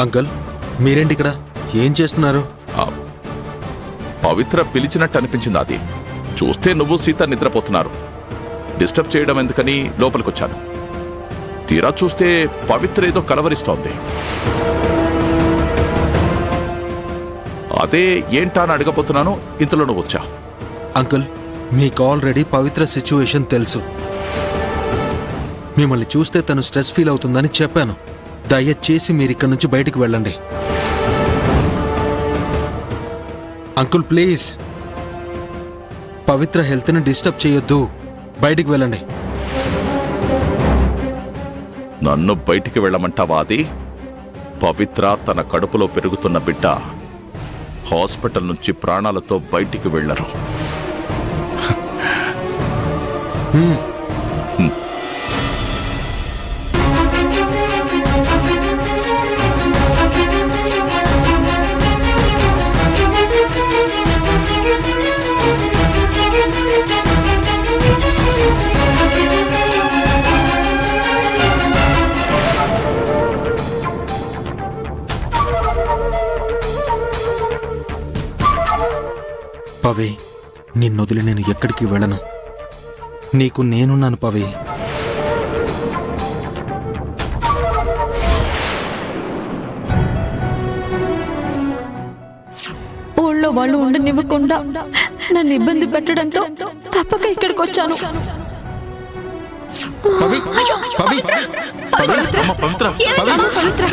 Uncle మీరేంటి ఇక్కడ ఏం చేస్తున్నారు? పవిత్ర పిలిచినట్టు అనిపించింది. అది చూస్తే నువ్వు సీత నిద్రపోతున్నారు. డిస్టర్బ్ చేయడం ఎందుకని లోపలికొచ్చాను. తీరా చూస్తే పవిత్ర ఏదో కలవరిస్తోంది. అదే ఏంటా అని అడగపోతున్నాను, ఇంతలో నువ్వు వచ్చా. అంకుల్ మీకు ఆల్రెడీ పవిత్ర సిచ్యువేషన్ తెలుసు. మిమ్మల్ని చూస్తే తను స్ట్రెస్ ఫీల్ అవుతుందని చెప్పాను. దయచేసి మీరు ఇక్కడి నుంచి బయటికి వెళ్ళండి. అంకుల్ ప్లీజ్, పవిత్ర హెల్త్ని డిస్టర్బ్ చేయొద్దు. బయటికి వెళ్ళండి. నన్ను బయటికి వెళ్ళమంటావా? అది పవిత్ర తన కడుపులో పెరుగుతున్న బిడ్డ హాస్పిటల్ నుంచి ప్రాణాలతో బయటికి వెళ్లరు. పవి, నిన్నొదిలి నేను ఎక్కడికి వెళ్ళను. నీకు నేనున్నాను పవి. ఊళ్ళో వాళ్ళు ఉండనివ్వకుండా నన్ను ఇబ్బంది పెట్టడంతో తప్పక ఇక్కడికి వచ్చాను. పవి, పవి, పవి, పవిత్ర పవిత్ర